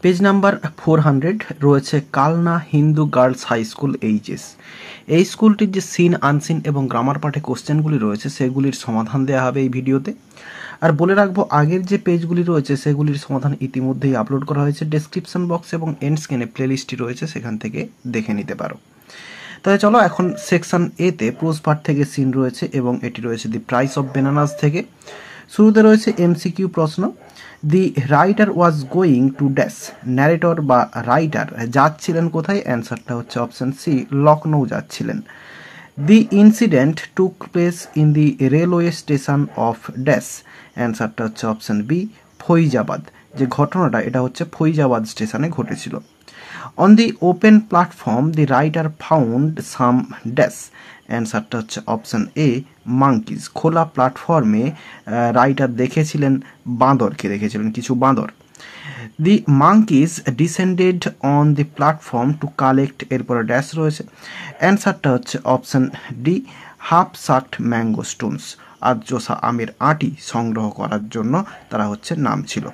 Page number 400 রয়েছে Kalna Hindu girls high school HS. এই স্কুলটির যে সিন আনসিন এবং গ্রামার পাঠে কোশ্চেনগুলি রয়েছে সেগুলির সমাধান দেওয়া হবে এই ভিডিওতে। আর বলে রাখবো আগের যে পেজগুলি রয়েছে সেগুলির সমাধান ইতিমধ্যেই আপলোড করা হয়েছে, ডেসক্রিপশন বক্স এবং এন্ড স্ক্রিনে প্লেলিস্টটি রয়েছে, সেখান থেকে দেখে নিতে পারো। তাহলে চলো এখন সেকশন এতে প্রোজ পার্ট থেকে সিন রয়েছে এবং এটি রয়েছে দি প্রাইস অফ বেনানাস থেকে। শুরুতে রয়েছে এমসিকিউ প্রশ্ন। দি writer was going to dash, narrator বা রাইটার যাচ্ছিলেন কোথায়? অ্যান্সারটা হচ্ছে অপশন সি, লখনৌ যাচ্ছিলেন। দি incident took place in the railway station of dash, অ্যান্সারটা হচ্ছে অপশন বি, ফৈজাবাদ। যে ঘটনাটা এটা হচ্ছে ফৈজাবাদ স্টেশনে ঘটেছিল। On the open platform the writer found some dash, অ্যান্সারটা হচ্ছে অপশন এ, মাঙ্কিজ। খোলা প্ল্যাটফর্মে রাইটার দেখেছিলেন বাঁদরকে, দেখেছিলেন কিছু বাঁদর। The monkeys descended on the platform to collect, এরপরে ড্যাশ রয়েছে, অ্যান্সারটা হচ্ছে option D, half sucked mango stones. আধচোষা আমের আটি সংগ্রহ করার জন্য তারা হচ্ছে নামছিল।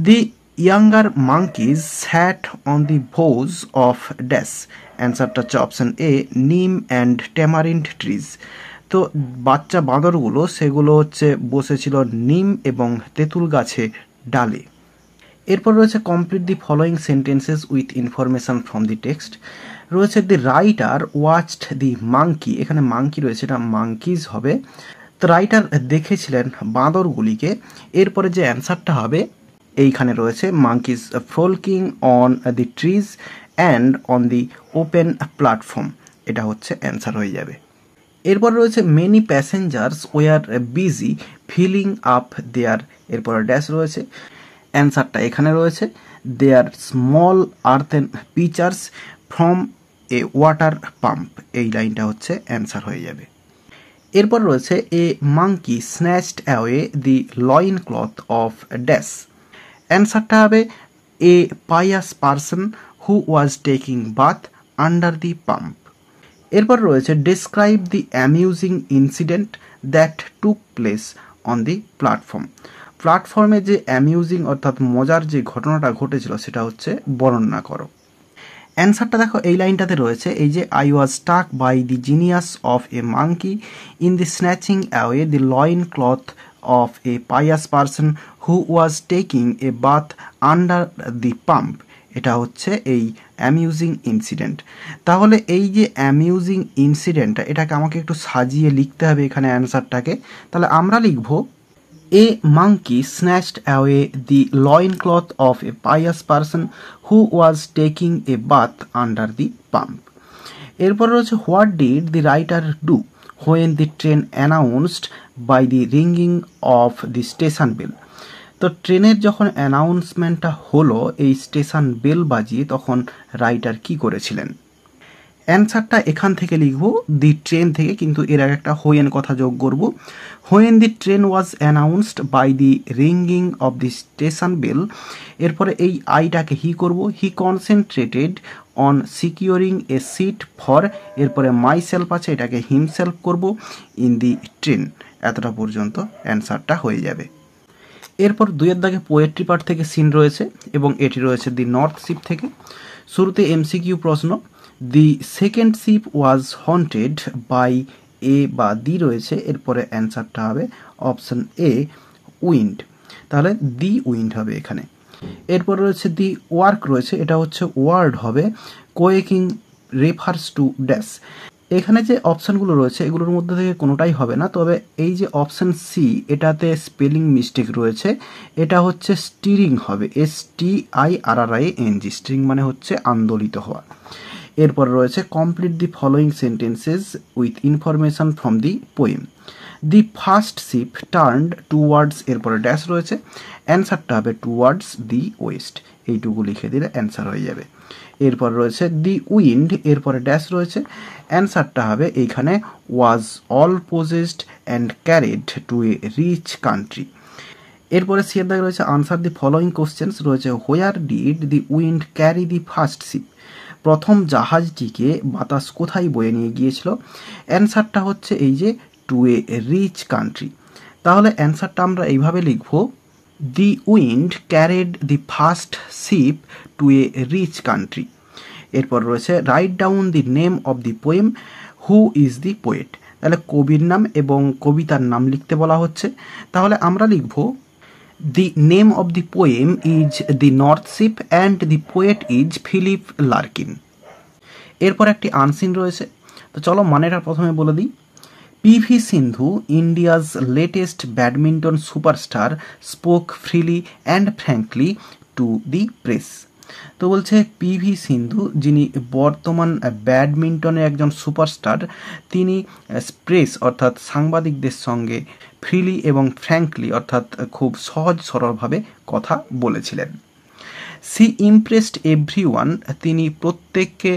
The younger monkeys sat on the boughs of dash, অ্যান্সারটা হচ্ছে অপশন এ, নিম অ্যান্ড ট্যামারিন্ড ট্রিজ। তো বাচ্চা বাঁদরগুলো সেগুলো হচ্ছে বসেছিল নিম এবং তেঁতুল গাছে ডালে। এরপর রয়েছে complete the following sentences with information from the text. রয়েছে the writer watched the monkey, এখানে মাঙ্কি রয়েছে, এটা মাঙ্কিজ হবে। তো রাইটার দেখেছিলেন বাঁদরগুলিকে। এরপরে যে অ্যান্সারটা হবে এইখানে রয়েছে monkeys frolicking on the trees and on the open platform, এটা হচ্ছে অ্যান্সার হয়ে যাবে। এরপর রয়েছে many passengers were busy filling up there, এরপর ড্যাশ রয়েছে, অ্যান্সারটা এখানে রয়েছে there small earthen pitchers from a water pump, এই লাইনটা হচ্ছে অ্যান্সার হয়ে যাবে। এরপর রয়েছে a monkey snatched away the loin cloth of dash, অ্যান্সারটা হবে a pious person who was taking bath under the pump. এরপর রয়েছে describe the amusing incident that took place on the platform. প্ল্যাটফর্মে যে অ্যামিউজিং অর্থাৎ মজার যে ঘটনাটা ঘটেছিল সেটা হচ্ছে বর্ণনা করো। অ্যান্সারটা দেখো এই লাইনটাতে রয়েছে, এই যে I was stuck by the genius of a monkey in the snatching away the loin cloth of a pious person who was taking a bath under the pump, এটা হচ্ছে এই অ্যামিউজিং ইনসিডেন্ট। তাহলে এই যে অ্যামিউজিং ইনসিডেন্টটা এটাকে আমাকে একটু সাজিয়ে লিখতে হবে এখানে অ্যান্সারটাকে। তাহলে আমরা লিখব a monkey snatched away the loin cloth of a pious person who was taking a bath under the pump. এরপর রয়েছে what did the writer do when the train announced by the ringing of the station bell. তো ট্রেনের যখন অ্যানাউন্সমেন্টটা হলো এই station bell বাজিয়ে, তখন writer কি করেছিলেন? অ্যান্সারটা এখান থেকে লিখব দি ট্রেন থেকে, কিন্তু এর আগে একটা হোয়েন কথা যোগ করব। When the train was announced by the ringing of the station bell, এরপরে এই আইটাকে হি করব, he concentrated on securing a seat for, এরপরে মাই সেলফ আছে এটাকে হিমসেলফ করব ইন দি ট্রেন। এতটা পর্যন্ত অ্যান্সারটা হয়ে যাবে। এরপর দুইয়ের দাগে পোয়েট্রি পার্ট থেকে সিন রয়েছে এবং এটি রয়েছে দি নর্থ শিপ থেকে। শুরুতে এমসিকিউ প্রশ্ন, the second ship was haunted by a বা দি রয়েছে, এরপরে অ্যান্সারটা হবে অপশন এ, উইন্ড। তাহলে দি উইন্ড হবে এখানে। এরপর রয়েছে দি ওয়ার্ক রয়েছে, এটা হচ্ছে ওয়ার্ড হবে, কোয়েকিং রেফার্স টু ড্যাশ। এখানে যে অপশানগুলো রয়েছে এগুলোর মধ্যে থেকে কোনোটাই হবে না, তবে এই যে অপশান সি এটাতে স্পেলিং মিস্টেক রয়েছে, এটা হচ্ছে স্টিরিং হবে, STIRRING, স্টিরিং মানে হচ্ছে আন্দোলিত হওয়া। এরপর রয়েছে complete the following sentences with information from the poem. The first sheep turned towards, এরপরে ড্যাশ রয়েছে, অ্যান্সারটা হবে টুয়ার্ডস দি ওয়েস্ট, এইটুকু লিখে দিলে অ্যান্সার হয়ে যাবে। এরপর রয়েছে দি উইন্ড, এরপরে ড্যাশ রয়েছে, অ্যান্সারটা হবে এইখানে was all possessed and carried to a rich country. এরপরে সিয়ের দাগে রয়েছে আনসার দি ফলোয়িং কোশ্চেন্স রয়েছে, where did the wind carry the first ship, প্রথম জাহাজটিকে বাতাস কোথায় বয়ে নিয়ে গিয়েছিল? অ্যান্সারটা হচ্ছে এই যে টু এ রিচ কান্ট্রি। তাহলে অ্যান্সারটা আমরা এইভাবে লিখব, the wind carried the first ship to a rich country. এরপর রয়েছে write down the name of the poem, who is the poet. তাহলে কবির নাম এবং কবিতার নাম লিখতে বলা হচ্ছে। তাহলে আমরা লিখব the name of the poem is the north ship and the poet is Philip Larkin. এরপর একটি আনসিন রয়েছে, তো চলো মানেটা প্রথমে বলে দিই। PV Sindhu, India's latest badminton superstar, spoke freely and frankly to the press. তো বলছে পিভি সিন্ধু, যিনি বর্তমান ব্যাডমিন্টনের একজন সুপারস্টার, তিনি প্রেস অর্থাৎ সাংবাদিকদের সঙ্গে ফ্রিলি এবং ফ্র্যাঙ্কলি অর্থাৎ খুব সহজ সরলভাবে কথা বলেছিলেন। সি ইমপ্রেসড এভরিওয়ান, তিনি প্রত্যেককে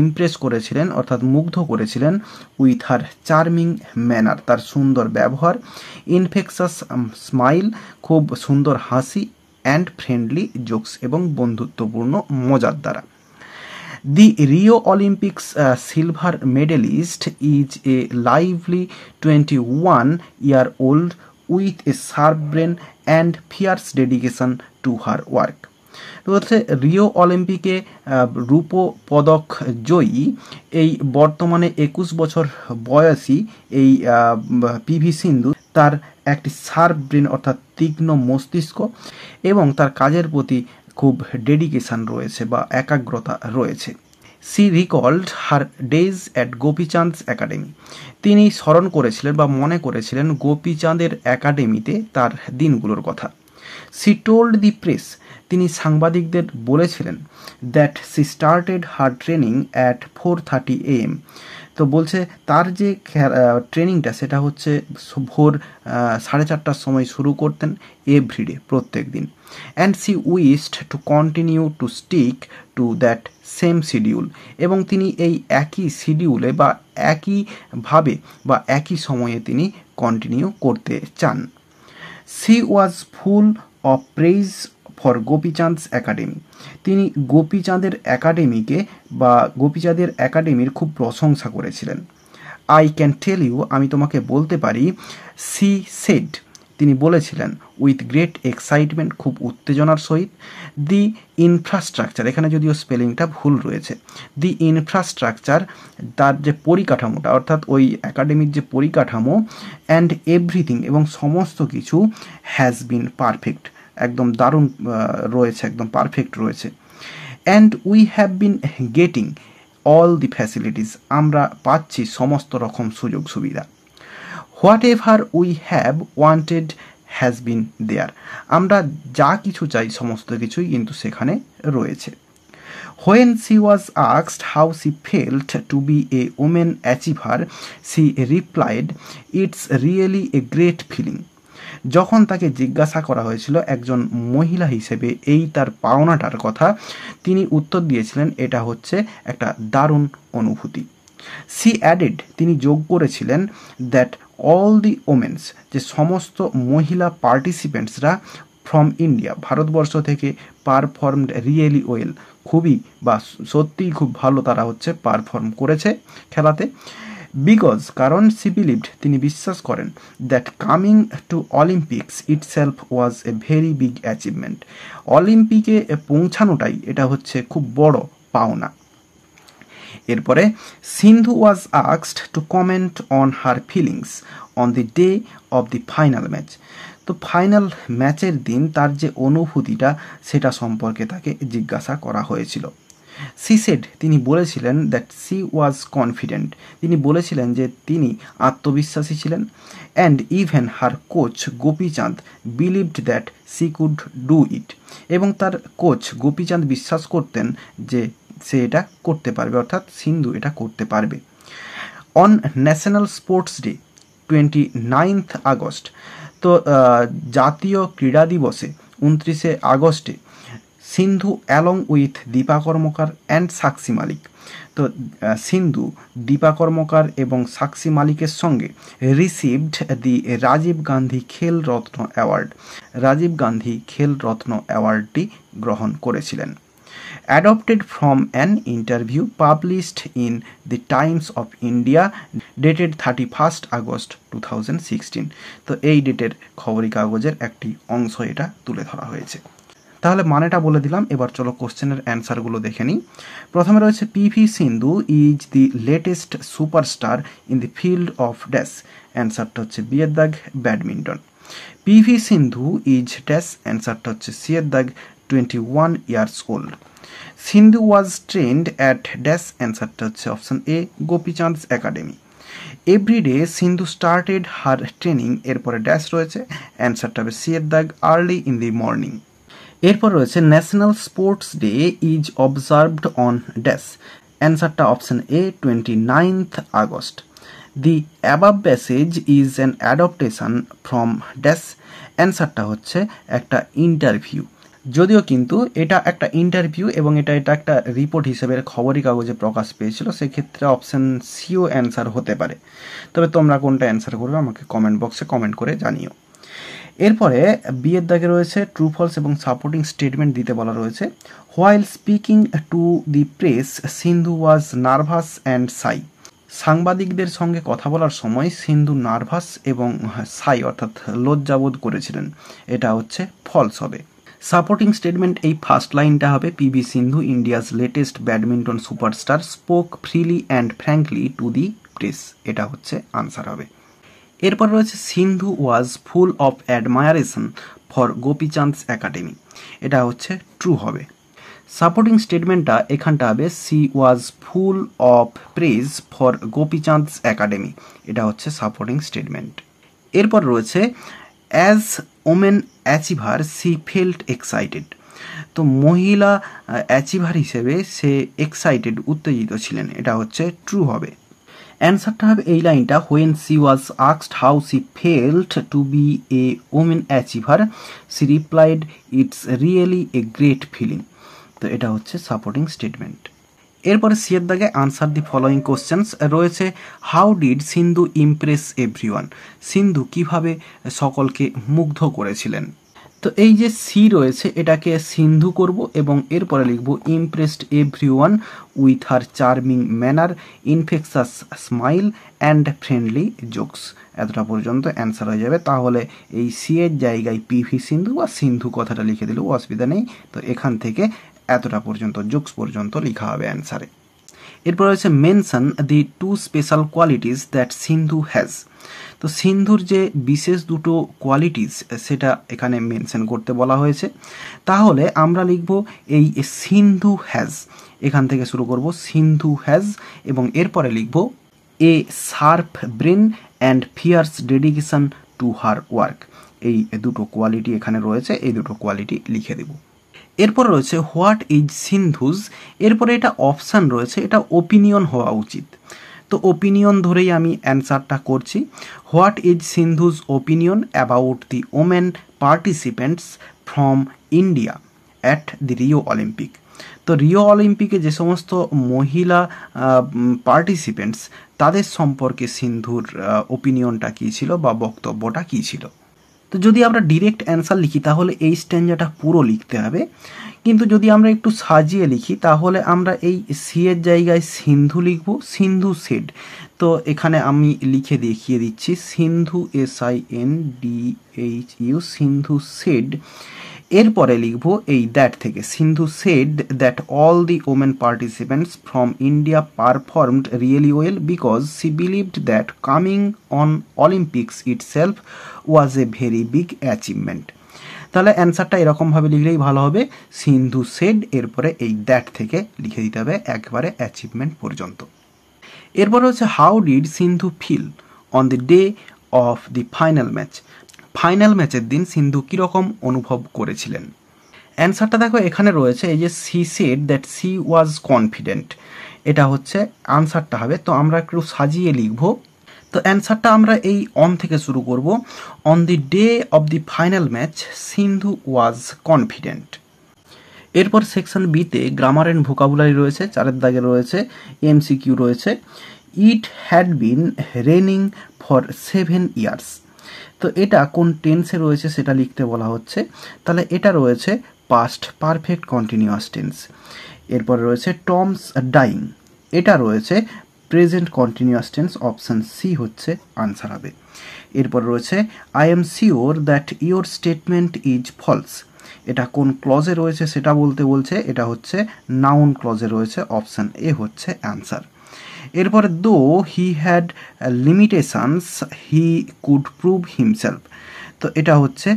ইমপ্রেস করেছিলেন অর্থাৎ মুগ্ধ করেছিলেন উইথ হার চার্মিং ম্যানার, তার সুন্দর ব্যবহার, ইনফেকশাস স্মাইল, খুব সুন্দর হাসি, অ্যান্ড ফ্রেন্ডলি জোকস, এবং বন্ধুত্বপূর্ণ মজার দ্বারা। The Rio Olympics silver medallist is a lively 21-year-old with a sharp brain and fierce dedication to her work. তো হচ্ছে রিও অলিম্পিকে রূপো পদক জয়ী এই বর্তমানে 21 বছর বয়সী এই পিভি সিন্ধু, তার একটি শার্প ব্রেন অর্থাৎ তীক্ষ্ণ মস্তিষ্ক এবং তার কাজের প্রতি খুব ডেডিকেশন রয়েছে বা একাগ্রতা রয়েছে। She recalled her days at Gopichand's academy, তিনি স্মরণ করেছিলেন বা মনে করেছিলেন গোপীচাঁদের একাডেমিতে তার দিনগুলোর কথা। সি টোল্ড দি প্রেস, তিনি সাংবাদিকদের বলেছিলেন that she started her training at 4:30 AM। তো বলছে তার যে ট্রেনিংটা সেটা হচ্ছে ভোর 4:30টার সময় শুরু করতেন এভরিডে, প্রত্যেক দিন। And she wished to continue to stick to that same schedule, এবং তিনি এই একই শিডিউলে বা একইভাবে বা একই সময়ে তিনি কন্টিনিউ করতে চান। She was full of praise for Gopichand's academy, তিনি গোপীচাঁদের একাডেমিকে বা গোপীচাঁদের একাডেমির খুব প্রশংসা করেছিলেন। আই ক্যান টেল ইউ, আমি তোমাকে বলতে পারি, সি সেড, তিনি বলেছিলেন, উইথ গ্রেট এক্সাইটমেন্ট, খুব উত্তেজনার সহিত, দি ইনফ্রাস্ট্রাকচার, এখানে যদিও স্পেলিংটা ভুল রয়েছে, দি ইনফ্রাস্ট্রাকচার, তার যে পরিকাঠামোটা অর্থাৎ ওই একাডেমির যে পরিকাঠামো, অ্যান্ড এভরিথিং, এবং সমস্ত কিছু, হ্যাজ বিন পারফেক্ট, একদম দারুণ রয়েছে, একদম পারফেক্ট রয়েছে। And we have been getting all the facilities, আমরা পাচ্ছি সমস্ত রকম সুযোগ সুবিধা। Whatever we have wanted has been there, আমরা যা কিছু চাই সমস্ত কিছুই কিন্তু সেখানে রয়েছে। When she was asked how she felt to be a women achiever, she replied, it's really a great feeling. যখন তাকে জিজ্ঞাসা করা হয়েছিল একজন মহিলা হিসেবে এই তার পাওনাটার কথা, তিনি উত্তর দিয়েছিলেন এটা হচ্ছে একটা দারুণ অনুভূতি। সি অ্যাডেড, তিনি যোগ করেছিলেন, দ্যাট অল দি ওমেন্স, যে সমস্ত মহিলা পার্টিসিপেন্টসরা ফ্রম ইন্ডিয়া, ভারতবর্ষ থেকে, পারফর্মড রিয়েলি ওয়েল, খুবই বা সত্যিই খুব ভালো তারা হচ্ছে পারফর্ম করেছে খেলাতে। বিকজ, কারণ, সি বিলিভড, তিনি বিশ্বাস করেন, that coming to Olympics itself was a very big achievement, অলিম্পিকে পৌঁছানোটাই এটা হচ্ছে খুব বড় পাওনা। এরপরে Sindhu was asked to comment on her feelings on the day of the final match. তো ফাইনাল ম্যাচের দিন তার যে অনুভূতিটা সেটা সম্পর্কে তাকে জিজ্ঞাসা করা হয়েছিল। সি সেড, তিনি বলেছিলেন, দ্যাট সি ওয়াজ কনফিডেন্ট, তিনি বলেছিলেন যে তিনি আত্মবিশ্বাসী ছিলেন। And even her coach Gopichand believed that C could do it, এবং তার কোচ গোপীচাঁদ বিশ্বাস করতেন যে সে এটা করতে পারবে, অর্থাৎ সিন্ধু এটা করতে পারবে। On National Sports Day 29 August, তো জাতীয় ক্রীড়া দিবসে 29শে আগস্টে Sindhu along with Dipa Karmakar and Sakshi Malik, তো সিন্ধু দীপা কর্মকার এবং সাক্ষী মালিকের সঙ্গে রিসিভড দি রাজীব গান্ধী খেল রত্ন অ্যাওয়ার্ড, রাজীব গান্ধী খেল রত্ন অ্যাওয়ার্ডটি গ্রহণ করেছিলেন। adopted from an interview published in the Times of India dated 31st August 2016। তো এই ডেটের খবরি কাগজের একটি অংশ এটা তুলে ধরা হয়েছে। তাহলে মানেটা বলে দিলাম, এবার চলো কোশ্চেনের অ্যান্সারগুলো দেখে নিই। প্রথমে রয়েছে PV Sindhu is the latest superstar in the field of dash. অ্যান্সারটা হচ্ছে বিয়ের দাগ badminton. PV Sindhu is dash. অ্যান্সারটা হচ্ছে সিয়ের দাগ 21 years old। Sindhu was trained at dash. অ্যান্সারটা হচ্ছে option A Gopichand academy. Everyday Sindhu started her training. এরপরে ড্যাশ রয়েছে, অ্যান্সারটা হবে সিয়ের দাগ আর্লি ইন দি মর্নিং। এরপর রয়েছে National Sports Day is observed on dash. অ্যান্সারটা option A 29th August। The above passage is an adaptation from dash. অ্যান্সারটা হচ্ছে একটা ইন্টারভিউ, যদিও কিন্তু এটা একটা ইন্টারভিউ এবং এটা একটা রিপোর্ট হিসেবে খবরি কাগজে প্রকাশ পেয়েছিল, সেক্ষেত্রে অপশন সিও অ্যান্সার হতে পারে। তবে তোমরা কোনটা অ্যান্সার করবে আমাকে কমেন্ট বক্সে কমেন্ট করে জানিও। এরপরে বিয়ের দাগে রয়েছে ট্রু ফলস এবং সাপোর্টিং স্টেটমেন্ট দিতে বলা রয়েছে। While speaking two the press Sindhu was nervous and সাই। সাংবাদিকদের সঙ্গে কথা বলার সময় সিন্ধু নার্ভাস এবং সাই অর্থাৎ লজ্জাবোধ করেছিলেন। এটা হচ্ছে ফলস হবে। সাপোর্টিং স্টেটমেন্ট এই ফার্স্ট লাইনটা হবে PV Sindhu India's latest badminton superstar spoke freely and frankly to the press. এটা হচ্ছে আনসার হবে। এরপর রয়েছে Sindhu was full of admiration for Gopichand academy. এটা হচ্ছে ট্রু হবে। সাপোর্টিং স্টেটমেন্টটা এখানটা হবে she was full of praise for Gopichand academy. এটা হচ্ছে সাপোর্টিং স্টেটমেন্ট। এরপর রয়েছে as women achiever she felt excited. তো মহিলা অ্যাচিভার হিসেবে সে এক্সাইটেড উত্তেজিত ছিলেন। এটা হচ্ছে ট্রু হবে। অ্যান্সারটা হবে এই লাইনটা when she was asked how she felt to be a women achiever she replied it's really a great feeling. তো এটা হচ্ছে সাপোর্টিং স্টেটমেন্ট। এরপরে সিয়ের দাগে আনসার দি ফলোয়িং কোশ্চেন্স রয়েছে। How did Sindhu impress everyone. Sindhu কিভাবে সকলকে মুগ্ধ করেছিলেন। তো এই যে সি রয়েছে এটাকে সিন্ধু করব এবং এরপরে লিখব impressed everyone with her charming manner infectious smile and friendly jokes. এতটা পর্যন্ত অ্যান্সার হয়ে যাবে। তাহলে এই সি এর জায়গায় পিভি সিন্ধু বা সিন্ধু কথাটা লিখে দিলেও অসুবিধা নেই। তো এখান থেকে এতটা পর্যন্ত জোকস পর্যন্ত লেখা হবে অ্যান্সারে। এরপর রয়েছে mention the two special qualities that Sindhu has. তো সিন্ধুর যে বিশেষ দুটো কোয়ালিটিস সেটা এখানে মেনশন করতে বলা হয়েছে। তাহলে আমরা লিখব এই সিন্ধু হ্যাজ, এখান থেকে শুরু করব সিন্ধু হ্যাজ এবং এরপরে লিখব a sharp brain and fierce dedication to her work. এই দুটো কোয়ালিটি এখানে রয়েছে, এই দুটো কোয়ালিটি লিখে দেব। এরপর রয়েছে হোয়াট ইজ সিন্ধুজ। এরপরে এটা অপশান রয়েছে, এটা ওপিনিয়ন হওয়া উচিত। তো ওপিনিয়ন ধরেই আমি অ্যান্সারটা করছি। What is Sindhu's opinion about the women participants from India at the Rio Olympic. তো রিও অলিম্পিকে যে সমস্ত মহিলা পার্টিসিপেন্টস তাদের সম্পর্কে সিন্ধুর ওপিনিয়নটা কী ছিল বা বক্তব্যটা কী ছিল। তো যদি আমরা ডিরেক্ট অ্যান্সার লিখি তাহলে এই স্ট্যান্জাটা পুরো লিখতে হবে, কিন্তু যদি আমরা একটু সাজিয়ে লিখি তাহলে আমরা এই সি এর জায়গায় সিন্ধু লিখব, সিন্ধু সেড। তো এখানে আমি লিখে দেখিয়ে দিচ্ছি সিন্ধু SINDHU সিন্ধু সেড। এরপরে লিখব এই দ্যাট থেকে Sindhu said that all the women participants from India performed really well because she believed that coming on Olympics itself was a very big achievement. তাহলে অ্যান্সারটা এরকমভাবে লিখলেই ভালো হবে, সিন্ধু সেড এরপরে এই দ্যাট থেকে লিখে দিতে হবে একবারে অ্যাচিভমেন্ট পর্যন্ত। এরপর হচ্ছে how did Sindhu feel on the day of the final match. Final ম্যাচের দিন সিন্ধু কীরকম অনুভব করেছিলেন। অ্যান্সারটা দেখো এখানে রয়েছে এই যে she said that C was confident. এটা হচ্ছে আনসারটা হবে। তো আমরা একটু সাজিয়ে লিখব। তো অ্যান্সারটা আমরা এই অন থেকে শুরু করব। On the day of the final match Sindhu was confident. এরপর সেকশন বিতে গ্রামার অ্যান্ড ভোকাবুলারি রয়েছে, চারের দাগে রয়েছে MCQ রয়েছে। It had been raining for 7 years। তো এটা কোন টেন্সে রয়েছে সেটা লিখতে বলা হচ্ছে। তাহলে এটা রয়েছে পাস্ট পারফেক্ট কন্টিনিউয়াস টেন্স। এরপরে রয়েছে টমস ডাইং, এটা রয়েছে present continuous tense, option C হচ্ছে আনসার হবে। এরপর রয়েছে I am sure that your statement is false, এটা কোন ক্লজে রয়েছে সেটা বলছে, এটা হচ্ছে নাউন ক্লজে রয়েছে, অপশান এ হচ্ছে অ্যান্সার। এরপরে দো he had limitations he could prove himself, তো এটা হচ্ছে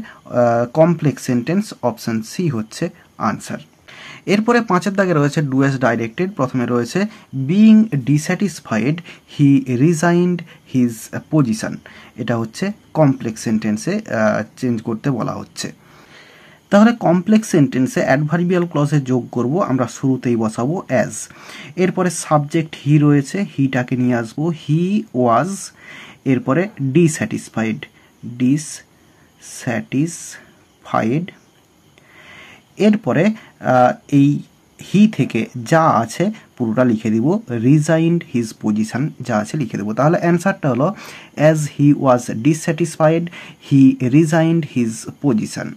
কমপ্লেক্স সেন্টেন্স, অপশান সি হচ্ছে আনসার। এরপরে 5 দাগে রয়েছে ডু অ্যাজ ডাইরেক্টেড, প্রথমে রয়েছে বিইং ডিস্যাটিসফাইড হি রিজাইন্ড হিজ পজিশন, এটা হচ্ছে কমপ্লেক্স সেন্টেন্সে চেঞ্জ করতে বলা হচ্ছে। তাহলে কমপ্লেক্স সেন্টেন্সে অ্যাডভার্বিয়াল ক্লজে যোগ করব, আমরা শুরুতেই বসাবো অ্যাজ। এরপরে সাবজেক্ট হি রয়েছে, হিটাকে নিয়ে আসবো হি ওয়াজ। এরপরে ডিস্যাটিসফাইড, ডিসস্যাটিসফাইড। এরপরে এই হি থেকে যা আছে পুরোটা লিখে দিব, রিজাইন্ড হিজ পজিশন যা আছে লিখে দেবো। তাহলে অ্যান্সারটা হলো as he was dissatisfied he resigned his position.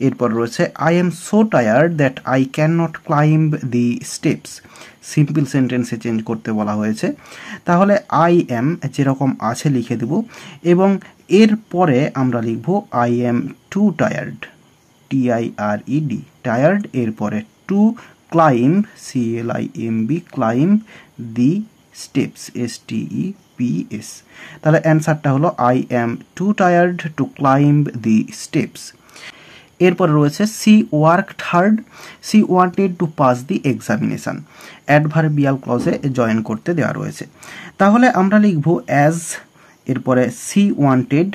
এরপর রয়েছে I am so tired that I can not climb the steps, simple সেন্টেন্সে চেঞ্জ করতে বলা হয়েছে। তাহলে আই এম যেরকম আছে লিখে দেব, এবং এরপরে আমরা লিখব I am too tired, T I R E D, tired. এরপরে to climb, C L I M B, climb the steps, S T E P S. তাহলে অ্যান্সারটা হলো I am too tired to climb the steps. এরপরে রয়েছে she worked hard, she wanted to pass the examination, adverbial ক্লজে join করতে দেওয়া রয়েছে। তাহলে আমরা লিখব অ্যাজ, এরপরে she wanted,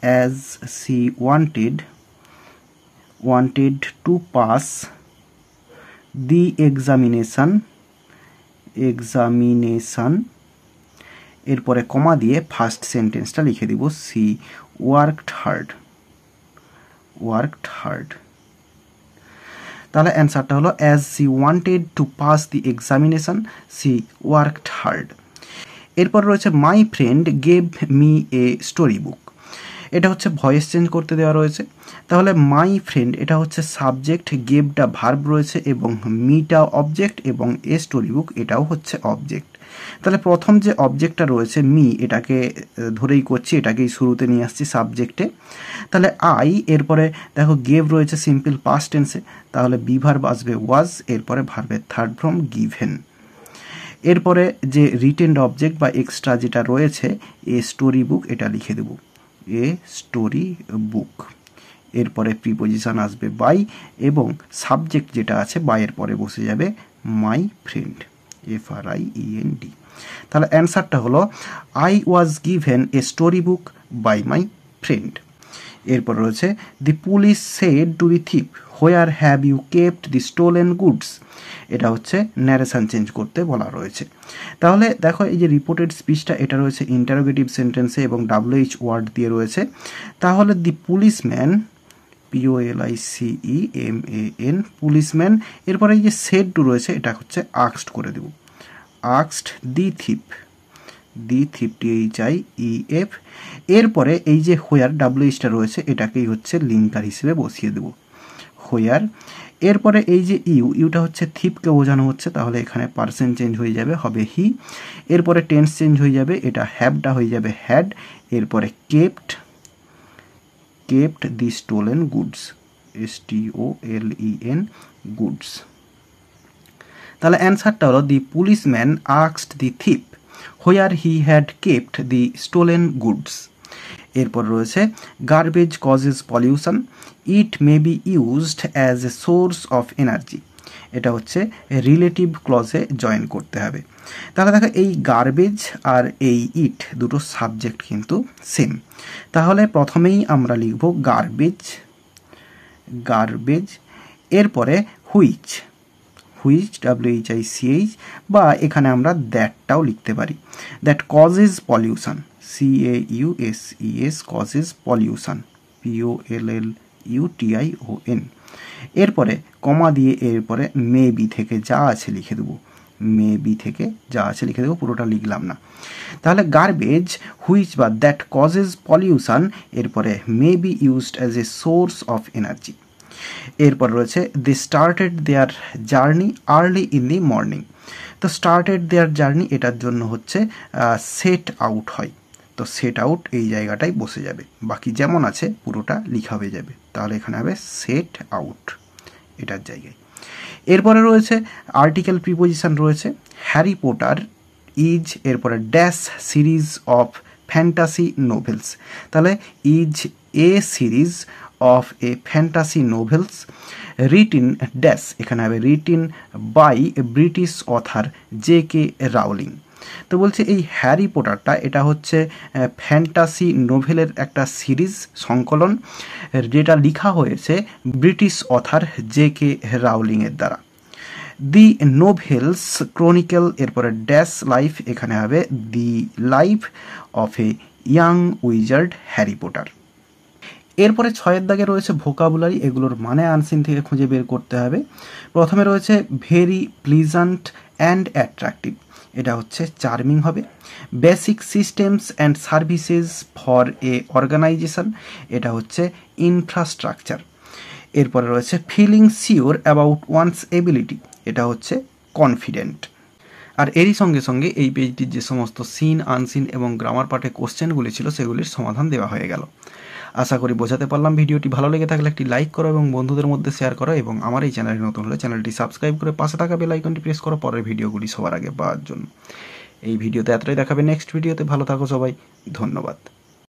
as she wanted to pass the examination, এরপরে কমা দিয়ে ফার্স্ট সেন্টেন্সটা লিখে দিব, সি ওয়ার্কড হার্ড। তাহলে অ্যান্সারটা হলো as she wanted to pass the examination she worked hard. এরপর রয়েছে my friend gave me a story book, এটা হচ্ছে ভয়েস চেঞ্জ করতে দেওয়া রয়েছে। তাহলে মাই ফ্রেন্ড এটা হচ্ছে সাবজেক্ট, গেভটা ভার্ব রয়েছে এবং মিটা অবজেক্ট, এবং এ স্টোরি বুক এটাও হচ্ছে অবজেক্ট। তাহলে প্রথম যে অবজেক্টটা রয়েছে মি, এটাকে ধরেই করছি, এটাকেই শুরুতে নিয়ে আসছি সাবজেক্টে। তাহলে আই, এরপরে দেখো গেভ রয়েছে সিম্পল পাস্ট টেন্সে, তাহলে বি ভার্ব আসবে ওয়াজ, এরপরে ভার্বের থার্ড ফর্ম গিভেন। এরপরে যে রিটেন্ড অবজেক্ট বা এক্সট্রা যেটা রয়েছে এ স্টোরি বুক, এটা লিখে দেব, এ স্টোরি বুক। এরপরে প্রিপোজিশন আসবে বাই, এবং সাবজেক্ট যেটা আছে বাইয়ের পরে বসে যাবে মাই ফ্রেন্ড, FRIEND। তাহলে অ্যান্সারটা হলো I was given a story book by my friend. এরপর রয়েছে the police said to the thief where have you kept the stolen goods, এটা হচ্ছে ন্যারেশন চেঞ্জ করতে বলা রয়েছে। তাহলে দেখো এই যে রিপোর্টেড স্পিচটা এটা রয়েছে ইন্টারোগেটিভ সেন্টেন্সে এবং WH ওয়ার্ড দিয়ে রয়েছে। তাহলে দি পুলিশম্যান, POLICEMAN, পুলিশম্যান, এরপরে এই যে সেড টু রয়েছে এটা হচ্ছে আক্সড করে দেব, আক্সড দি থিপ, THIEF। এরপরে এই যে হোয়ার WHটা রয়েছে এটাকেই হচ্ছে লিঙ্কার হিসেবে বসিয়ে দেব, হোয়ার। এরপরে এই যে ইউটা হচ্ছে থিপকে বোঝানো হচ্ছে, তাহলে এখানে পার্সেন্ট চেঞ্জ হয়ে যাবে, হবে হি। এরপরে টেন্স চেঞ্জ হয়ে যাবে, এটা হ্যাভটা হয়ে যাবে হ্যাড। এরপরে kept the stolen goods, STOLEN goods. তাহলে অ্যান্সারটা হলো the policeman asked the thief where he had kept the stolen goods. এরপর রয়েছে garbage causes pollution, it may be used as a source of energy, এটা হচ্ছে relative ক্লজে join করতে হবে। তাহলে দেখো এই গার্বেজ আর এই ইট দুটো সাবজেক্ট কিন্তু সেম। তাহলে প্রথমেই আমরা লিখব গার্বেজ, এরপরে হুইচ, WHICH, বা এখানে আমরা দ্যাটটাও লিখতে পারি, that causes pollution, CAUSES, causes pollution, POLLUTION। এরপরে কমা দিয়ে এরপরে মেবি থেকে যা আছে লিখে দেবো, পুরোটা লিখলাম না। তাহলে গার্বেজ হুইচ বা দ্যাট কজেস পলিউশন, এরপরে may be used as a source of energy. এরপর রয়েছে the started their journey early in the morning. তো স্টার্টেড দেয়ার জার্নি এটার জন্য হচ্ছে সেট আউট হয়, তো সেট আউট এই জায়গাটাই বসে যাবে, বাকি যেমন আছে পুরোটা লিখা হয়ে যাবে, তাহলে এখানে হবে সেট আউট এটার জায়গায়। এরপরে রয়েছে আর্টিকেল প্রিপোজিশন রয়েছে হ্যারি পটার ইজ, এরপরে dash series of fantasy novels, তাহলে is a series of a fantasy novels written dash, এখানে হবে written by British author J K. Rowling. তো বলছে এই হ্যারি পটারটা এটা হচ্ছে ফ্যান্টাসি নোভেলের একটা সিরিজ সংকলন, যেটা লেখা হয়েছে ব্রিটিশ অথার জে.কে. রাউলিংয়ের দ্বারা। দি নোভেলস ক্রনিকেল, এরপরে ড্যাশ লাইফ, এখানে হবে দি life of a young wizard Harry Potter. এরপরে 6 দাগে রয়েছে ভোকাবুলারি, এগুলোর মানে আনসিন থেকে খুঁজে বের করতে হবে। প্রথমে রয়েছে ভেরি প্লিজেন্ট অ্যান্ড অ্যাট্রাকটিভ, এটা হচ্ছে চার্মিং হবে। Basic systems and services for a organization, এটা হচ্ছে ইনফ্রাস্ট্রাকচার। এরপরে রয়েছে feeling sure about one's ability, এটা হচ্ছে কনফিডেন্ট। আর এরই সঙ্গে সঙ্গে এই পেজটির যে সমস্ত সিন আনসিন এবং গ্রামার পার্টে কোশ্চেনগুলি ছিল সেগুলির সমাধান দেওয়া হয়ে গেল। আশা করি বোঝাতে পারলাম। ভিডিওটি ভালো লেগে থাকলে একটি লাইক করো এবং বন্ধুদের মধ্যে শেয়ার করো, এবং আমার এই চ্যানেলে নতুন হলে চ্যানেলটি সাবস্ক্রাইব করে পাশে থাকা বেল আইকনটি প্রেস করো পরের ভিডিওগুলি সবার আগে পাওয়ার জন্য। এই ভিডিওতে এতটাই, দেখাবে নেক্সট ভিডিওতে। ভালো থাকো সবাই, ধন্যবাদ।